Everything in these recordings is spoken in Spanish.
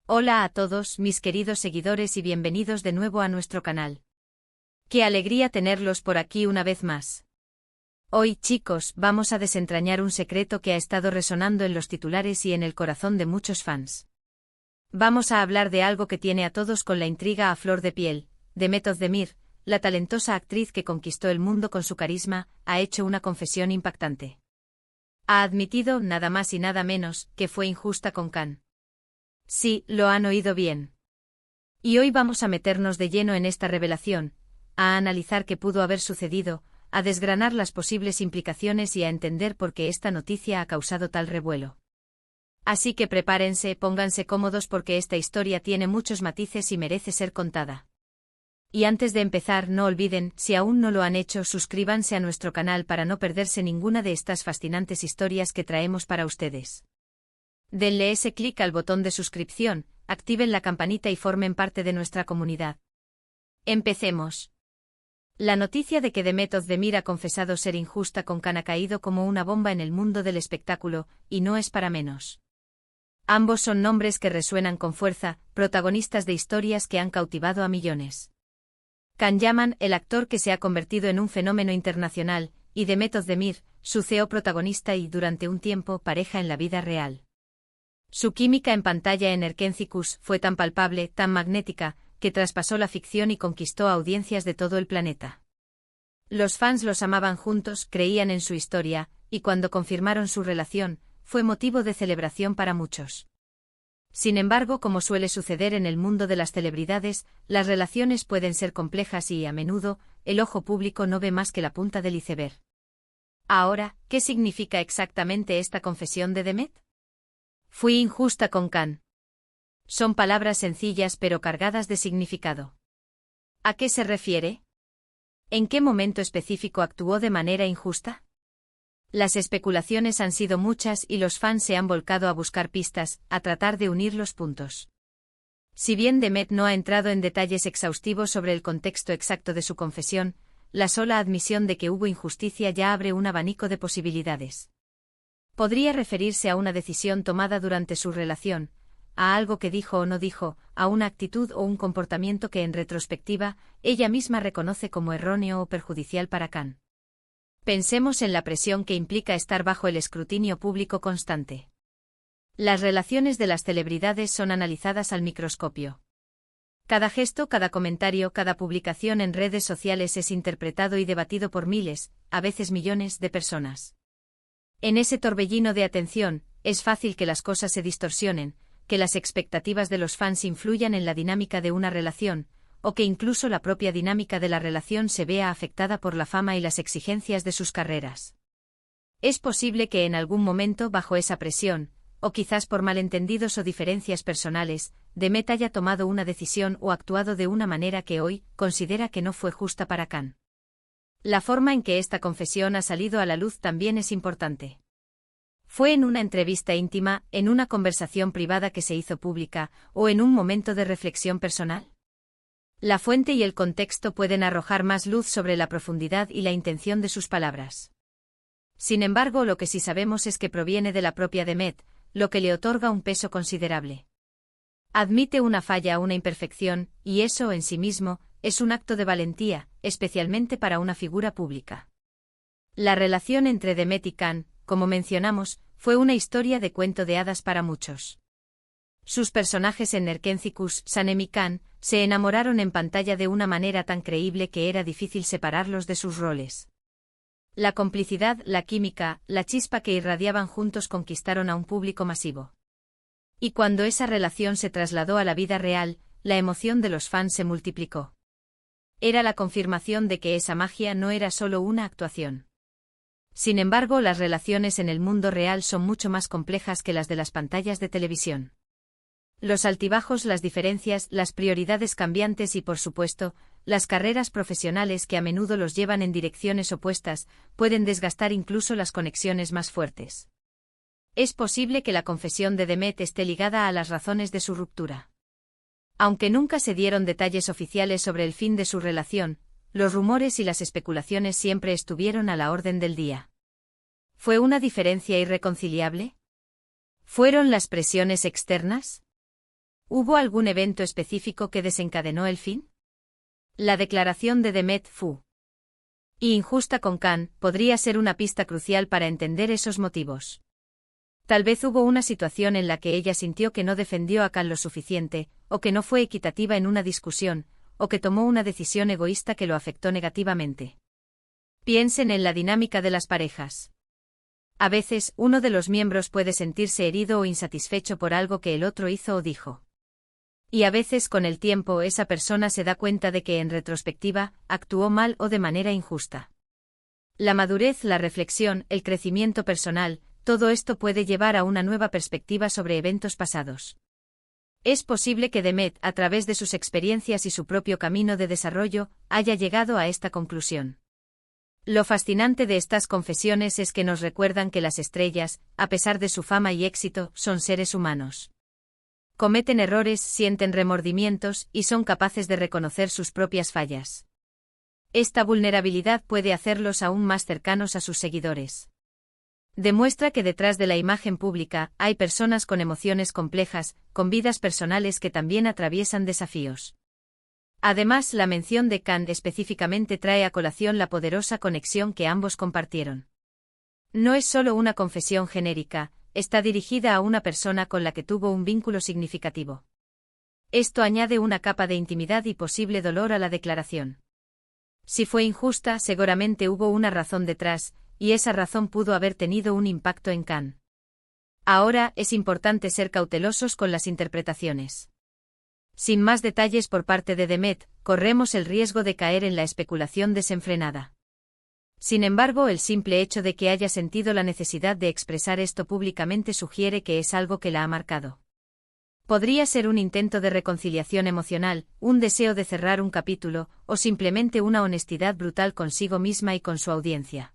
Hola a todos mis queridos seguidores y bienvenidos de nuevo a nuestro canal. Qué alegría tenerlos por aquí una vez más. Hoy, chicos, vamos a desentrañar un secreto que ha estado resonando en los titulares y en el corazón de muchos fans. Vamos a hablar de algo que tiene a todos con la intriga a flor de piel. Demet Özdemir, la talentosa actriz que conquistó el mundo con su carisma, ha hecho una confesión impactante. Ha admitido, nada más y nada menos, que fue injusta con Can. Sí, lo han oído bien. Y hoy vamos a meternos de lleno en esta revelación, a analizar qué pudo haber sucedido, a desgranar las posibles implicaciones y a entender por qué esta noticia ha causado tal revuelo. Así que prepárense, pónganse cómodos porque esta historia tiene muchos matices y merece ser contada. Y antes de empezar, no olviden, si aún no lo han hecho, suscríbanse a nuestro canal para no perderse ninguna de estas fascinantes historias que traemos para ustedes. Denle ese clic al botón de suscripción, activen la campanita y formen parte de nuestra comunidad. Empecemos. La noticia de que Demet Özdemir ha confesado ser injusta con Can ha caído como una bomba en el mundo del espectáculo, y no es para menos. Ambos son nombres que resuenan con fuerza, protagonistas de historias que han cautivado a millones. Can Yaman, el actor que se ha convertido en un fenómeno internacional, y Demet Özdemir, su CEO protagonista y, durante un tiempo, pareja en la vida real. Su química en pantalla en Erkénticos fue tan palpable, tan magnética, que traspasó la ficción y conquistó a audiencias de todo el planeta. Los fans los amaban juntos, creían en su historia, y cuando confirmaron su relación, fue motivo de celebración para muchos. Sin embargo, como suele suceder en el mundo de las celebridades, las relaciones pueden ser complejas y, a menudo, el ojo público no ve más que la punta del iceberg. Ahora, ¿qué significa exactamente esta confesión de Demet? Fui injusta con Can. Son palabras sencillas pero cargadas de significado. ¿A qué se refiere? ¿En qué momento específico actuó de manera injusta? Las especulaciones han sido muchas y los fans se han volcado a buscar pistas, a tratar de unir los puntos. Si bien Demet no ha entrado en detalles exhaustivos sobre el contexto exacto de su confesión, la sola admisión de que hubo injusticia ya abre un abanico de posibilidades. Podría referirse a una decisión tomada durante su relación, a algo que dijo o no dijo, a una actitud o un comportamiento que en retrospectiva, ella misma reconoce como erróneo o perjudicial para Can. Pensemos en la presión que implica estar bajo el escrutinio público constante. Las relaciones de las celebridades son analizadas al microscopio. Cada gesto, cada comentario, cada publicación en redes sociales es interpretado y debatido por miles, a veces millones, de personas. En ese torbellino de atención, es fácil que las cosas se distorsionen, que las expectativas de los fans influyan en la dinámica de una relación, o que incluso la propia dinámica de la relación se vea afectada por la fama y las exigencias de sus carreras. Es posible que en algún momento, bajo esa presión, o quizás por malentendidos o diferencias personales, Demet haya tomado una decisión o actuado de una manera que hoy considera que no fue justa para Can. La forma en que esta confesión ha salido a la luz también es importante. ¿Fue en una entrevista íntima, en una conversación privada que se hizo pública, o en un momento de reflexión personal? La fuente y el contexto pueden arrojar más luz sobre la profundidad y la intención de sus palabras. Sin embargo, lo que sí sabemos es que proviene de la propia Demet, lo que le otorga un peso considerable. Admite una falla, una imperfección, y eso en sí mismo es un acto de valentía, especialmente para una figura pública. La relación entre Demet y Can, como mencionamos, fue una historia de cuento de hadas para muchos. Sus personajes en Erkénticos, Sanem y Can, se enamoraron en pantalla de una manera tan creíble que era difícil separarlos de sus roles. La complicidad, la química, la chispa que irradiaban juntos conquistaron a un público masivo. Y cuando esa relación se trasladó a la vida real, la emoción de los fans se multiplicó. Era la confirmación de que esa magia no era solo una actuación. Sin embargo, las relaciones en el mundo real son mucho más complejas que las de las pantallas de televisión. Los altibajos, las diferencias, las prioridades cambiantes y, por supuesto, las carreras profesionales que a menudo los llevan en direcciones opuestas, pueden desgastar incluso las conexiones más fuertes. Es posible que la confesión de Demet esté ligada a las razones de su ruptura. Aunque nunca se dieron detalles oficiales sobre el fin de su relación, los rumores y las especulaciones siempre estuvieron a la orden del día. ¿Fue una diferencia irreconciliable? ¿Fueron las presiones externas? ¿Hubo algún evento específico que desencadenó el fin? La declaración de Demet Fu y injusta con Khan podría ser una pista crucial para entender esos motivos. Tal vez hubo una situación en la que ella sintió que no defendió a Khan lo suficiente, o que no fue equitativa en una discusión, o que tomó una decisión egoísta que lo afectó negativamente. Piensen en la dinámica de las parejas. A veces, uno de los miembros puede sentirse herido o insatisfecho por algo que el otro hizo o dijo. Y a veces con el tiempo esa persona se da cuenta de que en retrospectiva, actuó mal o de manera injusta. La madurez, la reflexión, el crecimiento personal, todo esto puede llevar a una nueva perspectiva sobre eventos pasados. Es posible que Demet, a través de sus experiencias y su propio camino de desarrollo, haya llegado a esta conclusión. Lo fascinante de estas confesiones es que nos recuerdan que las estrellas, a pesar de su fama y éxito, son seres humanos. Cometen errores, sienten remordimientos y son capaces de reconocer sus propias fallas. Esta vulnerabilidad puede hacerlos aún más cercanos a sus seguidores. Demuestra que detrás de la imagen pública hay personas con emociones complejas, con vidas personales que también atraviesan desafíos. Además, la mención de Khan específicamente trae a colación la poderosa conexión que ambos compartieron. No es solo una confesión genérica, está dirigida a una persona con la que tuvo un vínculo significativo. Esto añade una capa de intimidad y posible dolor a la declaración. Si fue injusta, seguramente hubo una razón detrás, y esa razón pudo haber tenido un impacto en Khan. Ahora, es importante ser cautelosos con las interpretaciones. Sin más detalles por parte de Demet, corremos el riesgo de caer en la especulación desenfrenada. Sin embargo, el simple hecho de que haya sentido la necesidad de expresar esto públicamente sugiere que es algo que la ha marcado. Podría ser un intento de reconciliación emocional, un deseo de cerrar un capítulo, o simplemente una honestidad brutal consigo misma y con su audiencia.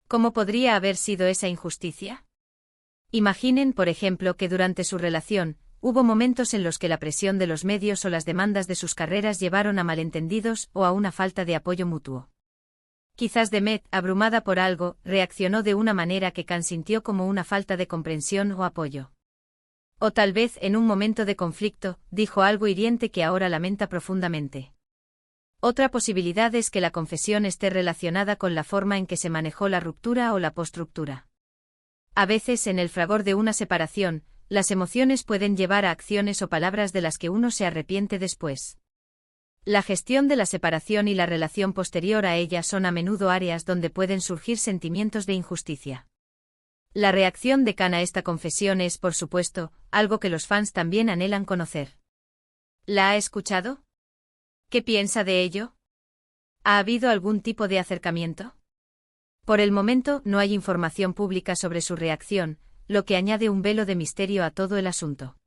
¿Cómo podría haber sido esa injusticia? Imaginen, por ejemplo, que durante su relación, hubo momentos en los que la presión de los medios o las demandas de sus carreras llevaron a malentendidos o a una falta de apoyo mutuo. Quizás Demet, abrumada por algo, reaccionó de una manera que Khan sintió como una falta de comprensión o apoyo. O tal vez, en un momento de conflicto, dijo algo hiriente que ahora lamenta profundamente. Otra posibilidad es que la confesión esté relacionada con la forma en que se manejó la ruptura o la postruptura. A veces, en el fragor de una separación, las emociones pueden llevar a acciones o palabras de las que uno se arrepiente después. La gestión de la separación y la relación posterior a ella son a menudo áreas donde pueden surgir sentimientos de injusticia. La reacción de Khan a esta confesión es, por supuesto, algo que los fans también anhelan conocer. ¿La ha escuchado? ¿Qué piensa de ello? ¿Ha habido algún tipo de acercamiento? Por el momento, no hay información pública sobre su reacción, lo que añade un velo de misterio a todo el asunto.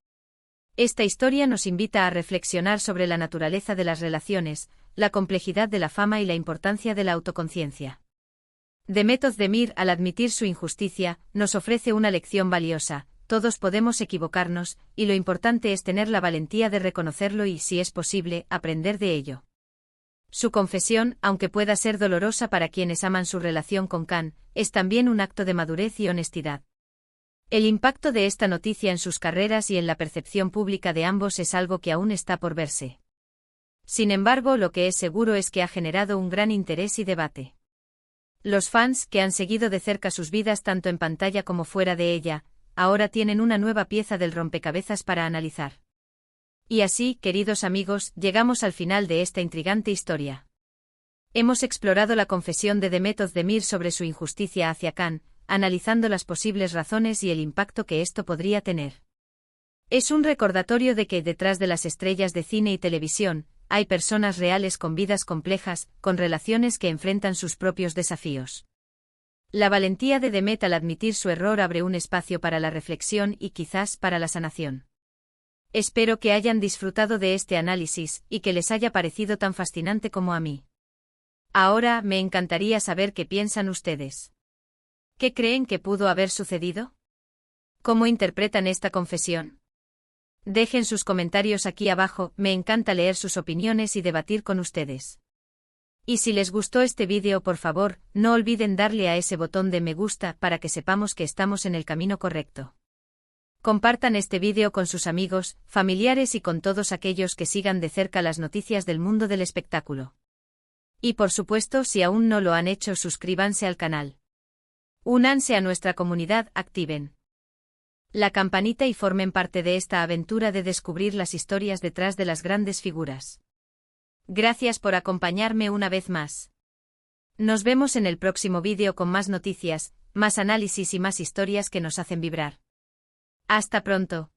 Esta historia nos invita a reflexionar sobre la naturaleza de las relaciones, la complejidad de la fama y la importancia de la autoconciencia. Demet Özdemir, al admitir su injusticia, nos ofrece una lección valiosa: todos podemos equivocarnos, y lo importante es tener la valentía de reconocerlo y, si es posible, aprender de ello. Su confesión, aunque pueda ser dolorosa para quienes aman su relación con Khan, es también un acto de madurez y honestidad. El impacto de esta noticia en sus carreras y en la percepción pública de ambos es algo que aún está por verse. Sin embargo, lo que es seguro es que ha generado un gran interés y debate. Los fans, que han seguido de cerca sus vidas tanto en pantalla como fuera de ella, ahora tienen una nueva pieza del rompecabezas para analizar. Y así, queridos amigos, llegamos al final de esta intrigante historia. Hemos explorado la confesión de Demet Özdemir sobre su injusticia hacia Khan, analizando las posibles razones y el impacto que esto podría tener. Es un recordatorio de que, detrás de las estrellas de cine y televisión, hay personas reales con vidas complejas, con relaciones que enfrentan sus propios desafíos. La valentía de Demet al admitir su error abre un espacio para la reflexión y quizás para la sanación. Espero que hayan disfrutado de este análisis y que les haya parecido tan fascinante como a mí. Ahora, me encantaría saber qué piensan ustedes. ¿Qué creen que pudo haber sucedido? ¿Cómo interpretan esta confesión? Dejen sus comentarios aquí abajo, me encanta leer sus opiniones y debatir con ustedes. Y si les gustó este vídeo, por favor, no olviden darle a ese botón de me gusta para que sepamos que estamos en el camino correcto. Compartan este vídeo con sus amigos, familiares y con todos aquellos que sigan de cerca las noticias del mundo del espectáculo. Y por supuesto, si aún no lo han hecho, suscríbanse al canal. Únanse a nuestra comunidad, activen la campanita y formen parte de esta aventura de descubrir las historias detrás de las grandes figuras. Gracias por acompañarme una vez más. Nos vemos en el próximo vídeo con más noticias, más análisis y más historias que nos hacen vibrar. Hasta pronto.